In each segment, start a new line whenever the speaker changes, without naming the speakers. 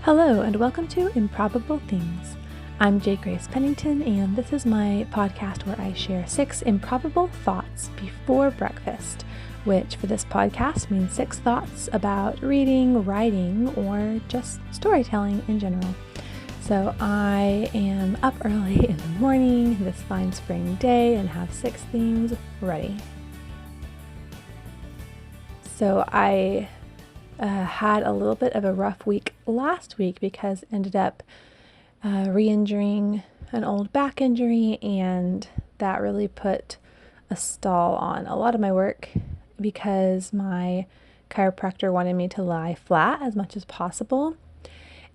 Hello and welcome to Improbable Things. I'm J. Grace Pennington and this is my podcast where I share 6 improbable thoughts before breakfast, which for this podcast means 6 thoughts about reading, writing, or just storytelling in general. So I am up early in the morning this fine spring day and have 6 things ready. So I had a little bit of a rough week last week because ended up re-injuring an old back injury, and that really put a stall on a lot of my work because my chiropractor wanted me to lie flat as much as possible.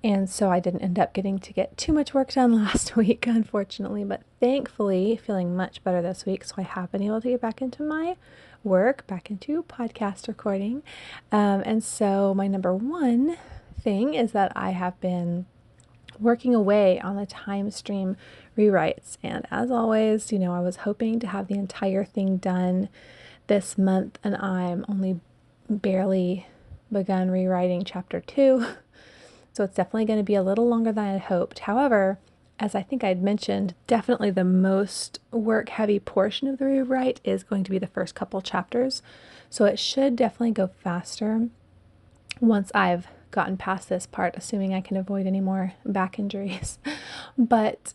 And so I didn't end up getting to get too much work done last week, unfortunately, but thankfully feeling much better this week. So I have been able to get back into my work, back into podcast recording. And so my number one thing is that I have been working away on the time stream rewrites. And as always, I was hoping to have the entire thing done this month, and I'm only barely begun rewriting chapter 2. So it's definitely going to be a little longer than I had hoped. However, as I think I'd mentioned, definitely the most work-heavy portion of the rewrite is going to be the first couple chapters. So it should definitely go faster once I've gotten past this part, assuming I can avoid any more back injuries. But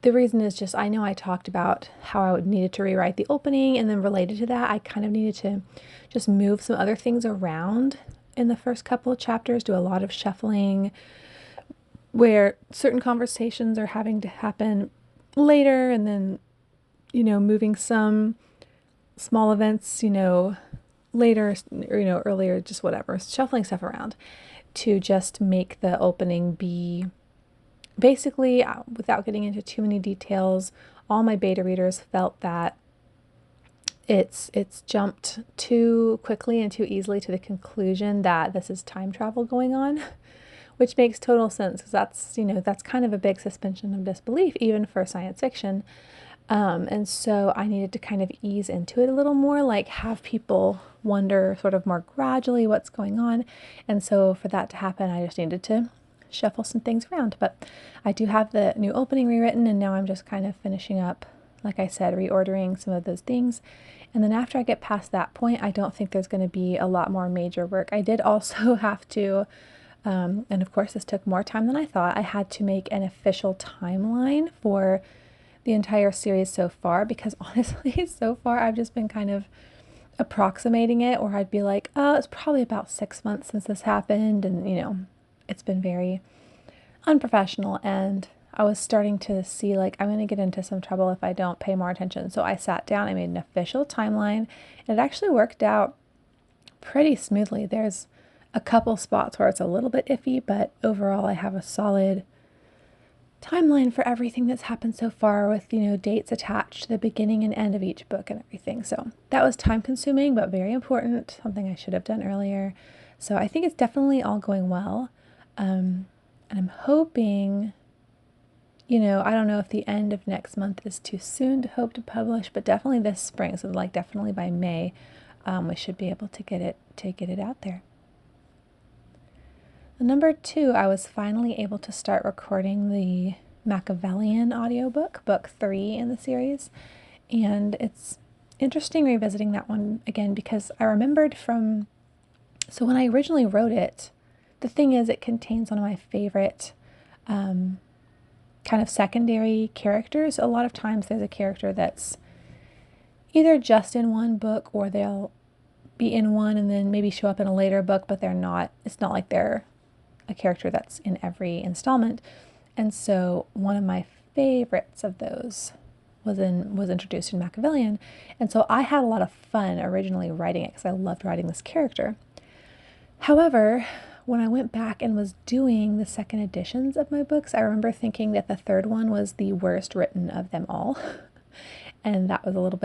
the reason is just, I know I talked about how I needed to rewrite the opening, and then related to that, I kind of needed to just move some other things around in the first couple of chapters, do a lot of shuffling where certain conversations are having to happen later, and then, moving some small events, later, or, earlier, just whatever, shuffling stuff around to just make the opening be basically, without getting into too many details, all my beta readers felt that it's jumped too quickly and too easily to the conclusion that this is time travel going on, which makes total sense because that's kind of a big suspension of disbelief even for science fiction. And so I needed to kind of ease into it a little more, like have people wonder sort of more gradually what's going on. And so for that to happen, I just needed to shuffle some things around. But I do have the new opening rewritten, and now I'm just kind of finishing up, like I said, reordering some of those things. And then after I get past that point, I don't think there's going to be a lot more major work. I did also have to, and of course this took more time than I thought, I had to make an official timeline for the entire series so far, because honestly, so far I've just been kind of approximating it, or I'd be like, oh, it's probably about 6 months since this happened, and it's been very unprofessional, and I was starting to see like I'm going to get into some trouble if I don't pay more attention. So I sat down, I made an official timeline, and it actually worked out pretty smoothly. There's a couple spots where it's a little bit iffy, but overall I have a solid timeline for everything that's happened so far with, dates attached to the beginning and end of each book and everything. So that was time consuming, but very important, something I should have done earlier. So I think it's definitely all going well. And I'm hoping, I don't know if the end of next month is too soon to hope to publish, but definitely this spring. So like definitely by May, we should be able to get it out there. Number 2, I was finally able to start recording the Machiavellian audiobook, book 3 in the series. And it's interesting revisiting that one again because I remembered so when I originally wrote it, the thing is it contains one of my favorite kind of secondary characters. A lot of times there's a character that's either just in one book, or they'll be in one and then maybe show up in a later book, but it's not like they're a character that's in every installment. And so one of my favorites of those was introduced in Machiavellian. And so I had a lot of fun originally writing it because I loved writing this character. However, when I went back and was doing the second editions of my books, I remember thinking that the third one was the worst written of them all. And that was a little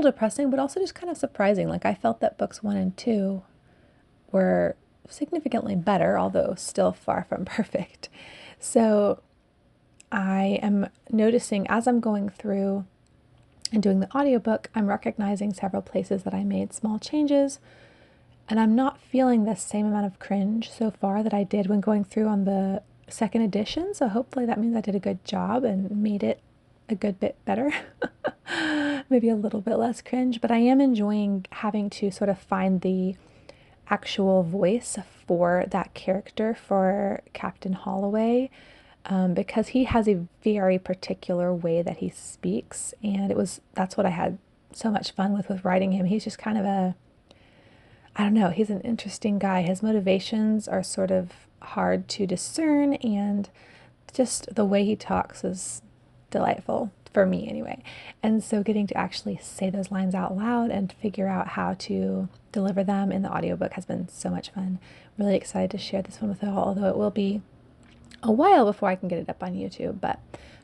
depressing, but also just kind of surprising. Like I felt that books 1 and 2 were significantly better, although still far from perfect. So I am noticing as I'm going through and doing the audiobook, I'm recognizing several places that I made small changes And I'm not feeling the same amount of cringe so far that I did when going through on the second edition. So hopefully that means I did a good job and made it a good bit better. Maybe a little bit less cringe, but I am enjoying having to sort of find the actual voice for that character for Captain Holloway, because he has a very particular way that he speaks, and that's what I had so much fun with writing him. He's just kind of I don't know, he's an interesting guy. His motivations are sort of hard to discern, and just the way he talks is delightful for me anyway. And so getting to actually say those lines out loud and figure out how to deliver them in the audiobook has been so much fun. Really excited to share this one with you all, although it will be a while before I can get it up on YouTube, but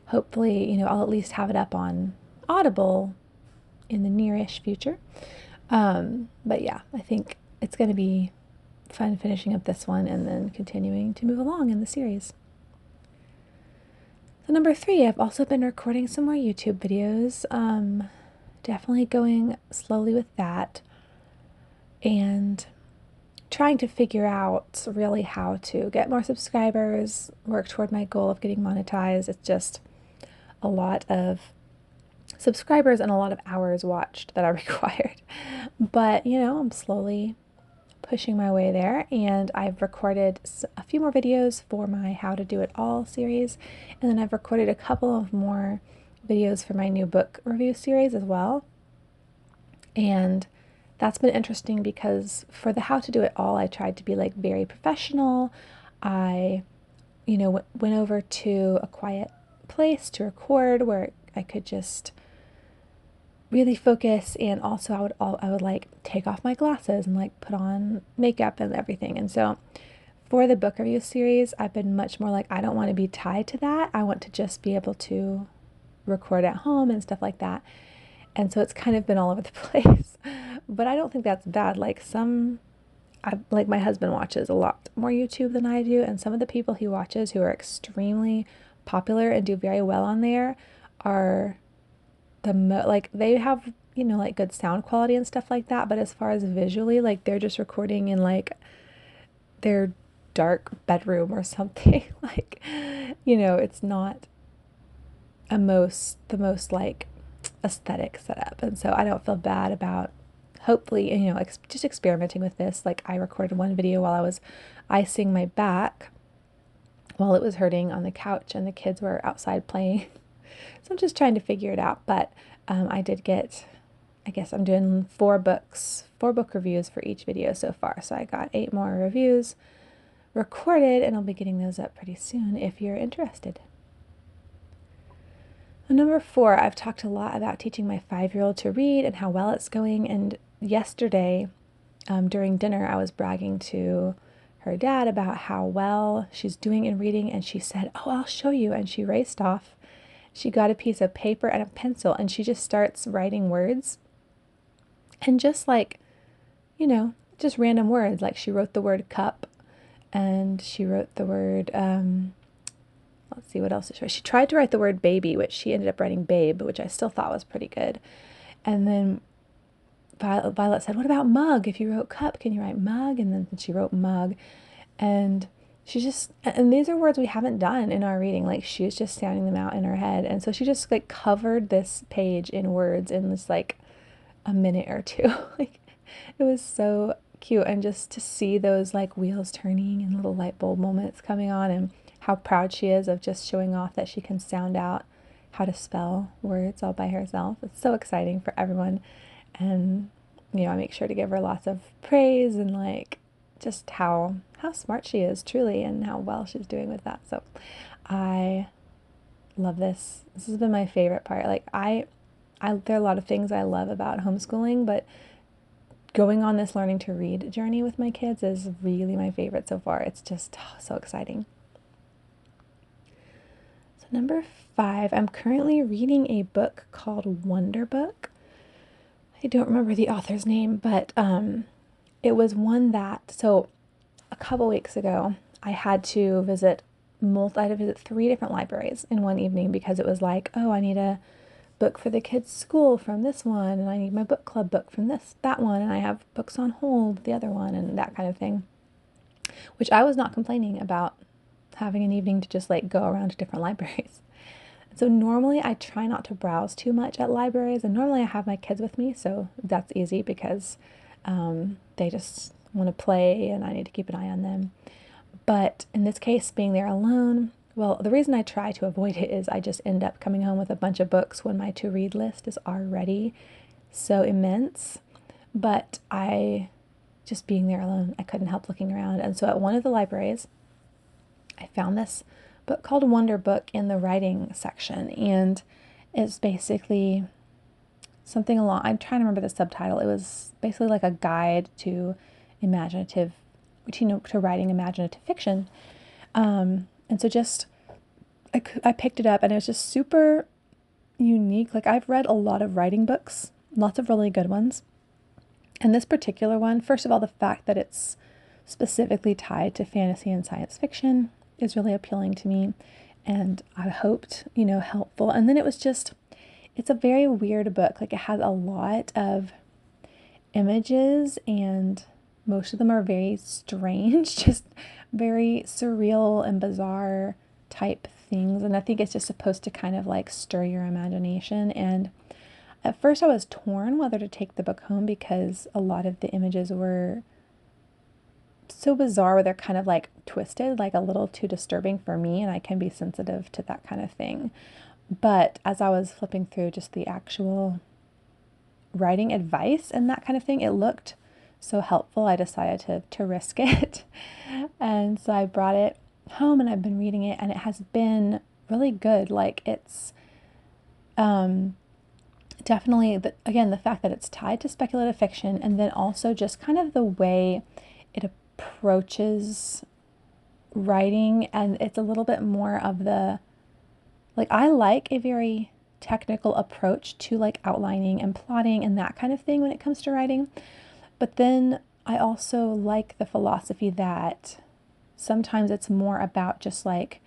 hopefully, I'll at least have it up on Audible in the nearish future. But yeah, I think it's going to be fun finishing up this one and then continuing to move along in the series. So number 3, I've also been recording some more YouTube videos. Definitely going slowly with that and trying to figure out really how to get more subscribers, work toward my goal of getting monetized. It's just a lot of subscribers and a lot of hours watched that are required. But, I'm slowly pushing my way there, and I've recorded a few more videos for my How to Do It All series, and then I've recorded a couple of more videos for my new book review series as well. And that's been interesting because for the How to Do It All, I tried to be like very professional. I, went over to a quiet place to record where I could just really focus, and also I would like take off my glasses and like put on makeup and everything. And so for the book review series, I've been much more like, I don't want to be tied to that. I want to just be able to record at home and stuff like that. And so it's kind of been all over the place. But I don't think that's bad. Like my husband watches a lot more YouTube than I do, and some of the people he watches who are extremely popular and do very well on there are like they have, like good sound quality and stuff like that, but as far as visually, like they're just recording in like their dark bedroom or something. Like, it's not the most like aesthetic setup. And so I don't feel bad about hopefully, just experimenting with this. Like I recorded one video while I was icing my back while it was hurting on the couch and the kids were outside playing. So I'm just trying to figure it out. But I guess I'm doing 4 book reviews for each video so far. So I got 8 more reviews recorded, and I'll be getting those up pretty soon if you're interested. Number 4, I've talked a lot about teaching my 5-year-old to read and how well it's going. And yesterday, during dinner, I was bragging to her dad about how well she's doing in reading, and she said, "Oh, I'll show you." And she raced off. She got a piece of paper and a pencil, and she just starts writing words. And just like, just random words. Like she wrote the word cup, and she wrote the word, let's see what else is right. She tried to write the word baby, which she ended up writing babe, which I still thought was pretty good. And then Violet said, "What about mug? If you wrote cup, can you write mug?" And then she wrote mug. And and these are words we haven't done in our reading. Like she was just sounding them out in her head. And so she just like covered this page in words in this like a minute or two. Like it was so cute. And just to see those like wheels turning and little light bulb moments coming on, and how proud she is of just showing off that she can sound out how to spell words all by herself. It's so exciting for everyone. And, I make sure to give her lots of praise and like just how smart she is truly and how well she's doing with that. So I love this. This has been my favorite part. Like there are a lot of things I love about homeschooling, but going on this learning to read journey with my kids is really my favorite so far. It's just so exciting. So number 5, I'm currently reading a book called Wonderbook. I don't remember the author's name, but it was one so a couple weeks ago, I had to visit 3 different libraries in one evening because it was like, oh, I need to book for the kids' school from this one, and I need my book club book from that one, and I have books on hold, the other one, and that kind of thing. Which I was not complaining about having an evening to just like go around to different libraries. So normally I try not to browse too much at libraries, and normally I have my kids with me, so that's easy because they just want to play and I need to keep an eye on them. But in this case, being there alone, well, the reason I try to avoid it is I just end up coming home with a bunch of books when my to-read list is already so immense. But just being there alone, I couldn't help looking around. And so at one of the libraries, I found this book called Wonderbook in the writing section, and it's basically something along, I'm trying to remember the subtitle. It was basically like a guide to to writing imaginative fiction. And so I picked it up, and it was just super unique. Like, I've read a lot of writing books, lots of really good ones. And this particular one, first of all, the fact that it's specifically tied to fantasy and science fiction is really appealing to me, and I hoped, helpful. And then it's a very weird book. Like, it has a lot of images, and most of them are very strange, just very surreal and bizarre type things. And I think it's just supposed to kind of like stir your imagination. And at first I was torn whether to take the book home because a lot of the images were so bizarre, where they're kind of like twisted, like a little too disturbing for me, and I can be sensitive to that kind of thing. But as I was flipping through just the actual writing advice and that kind of thing, it looked so helpful, I decided to risk it. And so I brought it home and I've been reading it, and it has been really good. Like, it's definitely, the fact that it's tied to speculative fiction, and then also just kind of the way it approaches writing, and it's a little bit more of I like a very technical approach to like outlining and plotting and that kind of thing when it comes to writing. But then I also like the philosophy that sometimes it's more about just like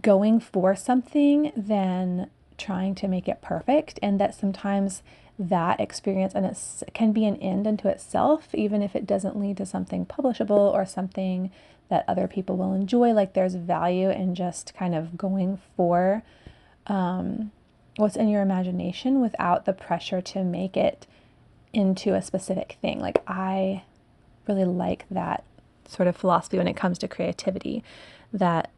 going for something than trying to make it perfect, and that sometimes that experience and it can be an end unto itself, even if it doesn't lead to something publishable or something that other people will enjoy. Like, there's value in just kind of going for what's in your imagination without the pressure to make it into a specific thing. Like, I really like that sort of philosophy when it comes to creativity, that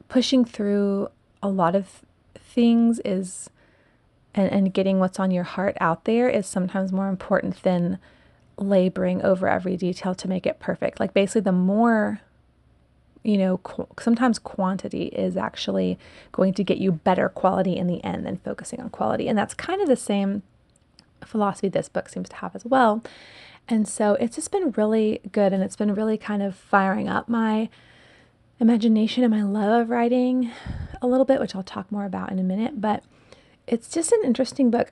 pushing through a lot of things is and getting what's on your heart out there is sometimes more important than laboring over every detail to make it perfect. Like, basically, the more, sometimes quantity is actually going to get you better quality in the end than focusing on quality. And that's kind of the same philosophy this book seems to have as well. And so it's just been really good, and it's been really kind of firing up my imagination and my love of writing a little bit, which I'll talk more about in a minute. But it's just an interesting book.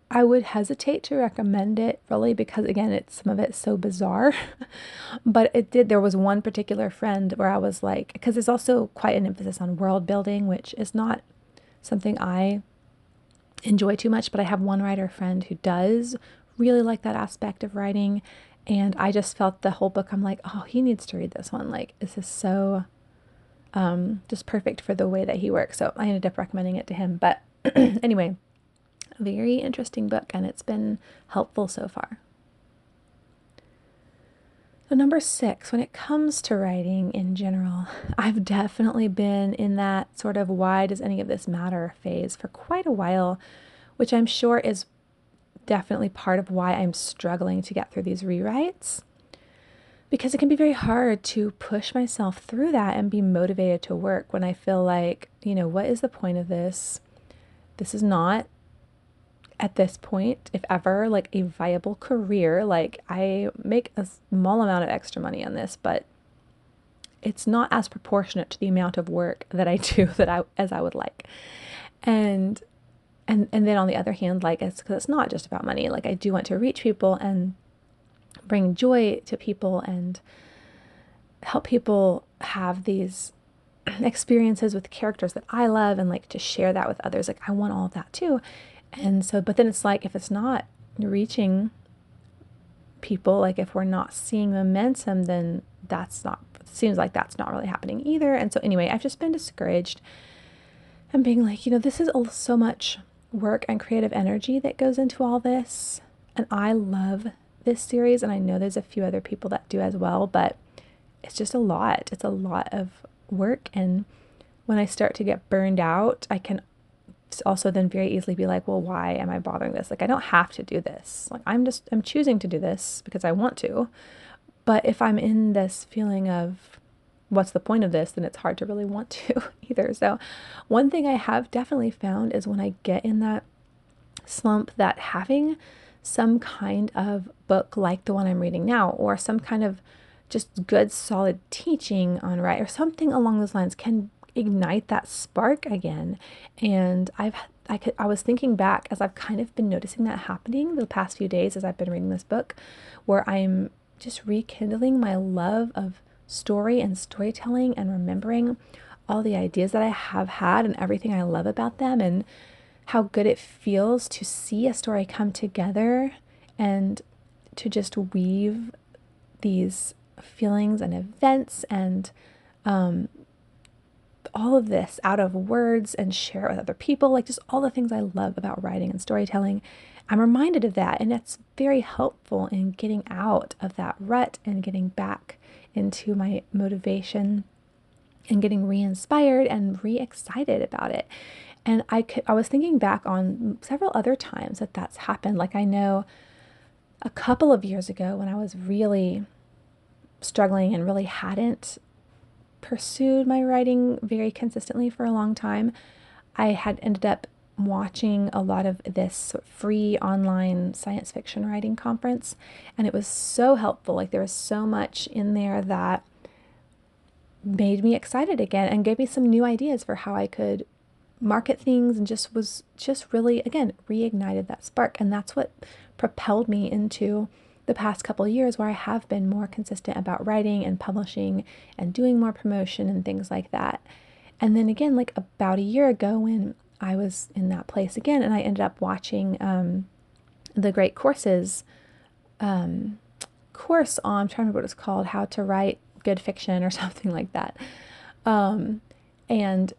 I would hesitate to recommend it really because, again, some of it's so bizarre. But there was one particular friend where I was like, because there's also quite an emphasis on world building, which is not something I enjoy too much, but I have one writer friend who does really like that aspect of writing. And I just felt the whole book, I'm like, oh, he needs to read this one. Like, this is so just perfect for the way that he works. So I ended up recommending it to him. But anyway, a very interesting book, and it's been helpful so far. So number 6, when it comes to writing in general, I've definitely been in that sort of why does any of this matter phase for quite a while, which I'm sure is definitely part of why I'm struggling to get through these rewrites, because it can be very hard to push myself through that and be motivated to work when I feel like, what is the point of this? This is not, at this point, if ever, like a viable career. Like, I make a small amount of extra money on this, but it's not as proportionate to the amount of work that I do as I would like. And then on the other hand, like, it's because it's not just about money. Like, I do want to reach people and bring joy to people and help people have these experiences with characters that I love and like to share that with others. Like I want all of that too. And so, but then it's like, if it's not reaching people, like if we're not seeing momentum, then that's not, it seems like that's not really happening either. And so anyway, I've just been discouraged and being like, this is so much work and creative energy that goes into all this. And I love this series, and I know there's a few other people that do as well, but it's just a lot. It's a lot of work. And when I start to get burned out, I can also then very easily be like, well, why am I bothering this? Like, I don't have to do this. Like, I'm choosing to do this because I want to. But if I'm in this feeling of what's the point of this, then it's hard to really want to either. So one thing I have definitely found is when I get in that slump, that having some kind of book like the one I'm reading now, or some kind of just good solid teaching on writing or something along those lines can ignite that spark again. And I was thinking back as I've kind of been noticing that happening the past few days as I've been reading this book, where I'm just rekindling my love of story and storytelling and remembering all the ideas that I have had and everything I love about them, and how good it feels to see a story come together and to just weave these feelings and events and all of this out of words and share it with other people, like just all the things I love about writing and storytelling. I'm reminded of that, and it's very helpful in getting out of that rut and getting back into my motivation and getting re-inspired and re-excited about it. And I was thinking back on several other times that that's happened. Like I know a couple of years ago when I was really struggling and really hadn't pursued my writing very consistently for a long time, I had ended up watching a lot of this free online science fiction writing conference, and it was so helpful. Like there was so much in there that made me excited again and gave me some new ideas for how I could market things, and just really, again, reignited that spark. And that's what propelled me into the past couple of years, where I have been more consistent about writing and publishing and doing more promotion and things like that. And then again, like about a year ago, when I was in that place again, and I ended up watching the Great Courses course on, I'm trying to remember what it's called, How to Write Good Fiction or something like that. And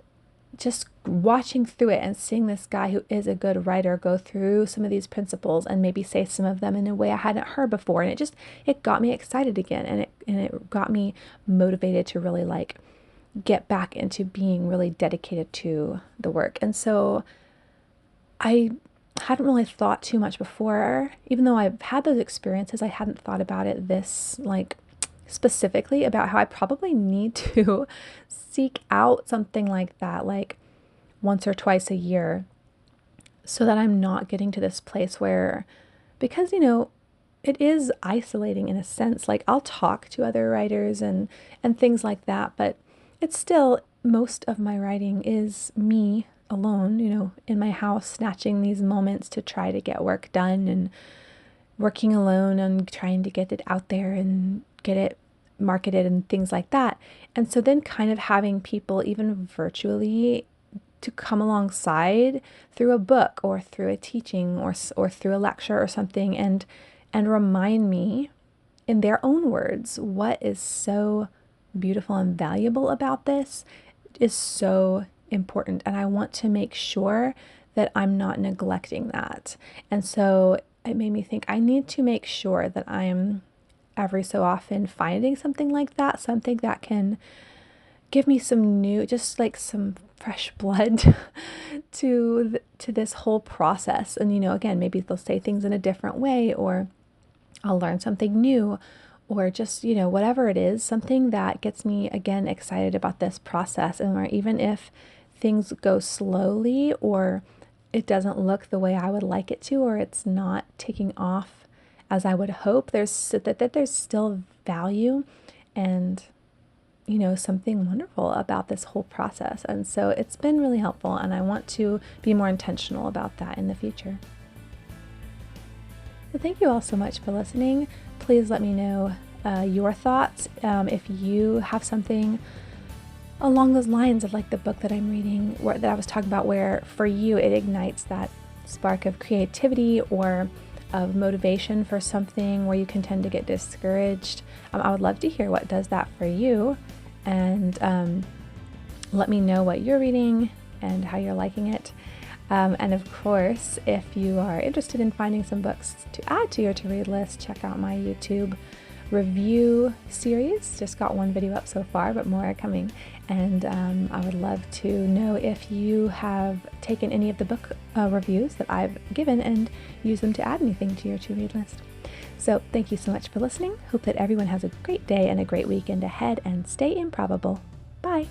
just watching through it and seeing this guy who is a good writer go through some of these principles and maybe say some of them in a way I hadn't heard before. And it got me excited again. And it got me motivated to really like get back into being really dedicated to the work. And so I hadn't really thought too much before, even though I've had those experiences, I hadn't thought about it this like specifically about how I probably need to seek out something like that, like once or twice a year, so that I'm not getting to this place where, because, it is isolating in a sense. Like I'll talk to other writers and things like that, but it's still, most of my writing is me alone, in my house, snatching these moments to try to get work done and working alone and trying to get it out there and get it marketed and things like that. And so then kind of having people, even virtually, to come alongside through a book or through a teaching or through a lecture or something, and remind me in their own words what is so beautiful and valuable about this is so important. And I want to make sure that I'm not neglecting that. And so it made me think I need to make sure that I'm every so often finding something like that, something that can give me some new, just like some fresh blood to this whole process. And, again, maybe they'll say things in a different way, or I'll learn something new, or just, whatever it is, something that gets me, again, excited about this process. And where even if things go slowly, or it doesn't look the way I would like it to, or it's not taking off as I would hope, there's still value and, something wonderful about this whole process. And so it's been really helpful, and I want to be more intentional about that in the future. So thank you all so much for listening. Please let me know your thoughts. If you have something along those lines of like the book that I'm reading, that I was talking about, where for you it ignites that spark of creativity or of motivation for something where you can tend to get discouraged. I would love to hear what does that for you, and let me know what you're reading and how you're liking it. And of course, if you are interested in finding some books to add to your to-read list, check out my YouTube review series. Just got one video up so far, but more are coming. And I would love to know if you have taken any of the book reviews that I've given and used them to add anything to your to-read list. So thank you so much for listening. Hope that everyone has a great day and a great weekend ahead, and stay improbable. Bye.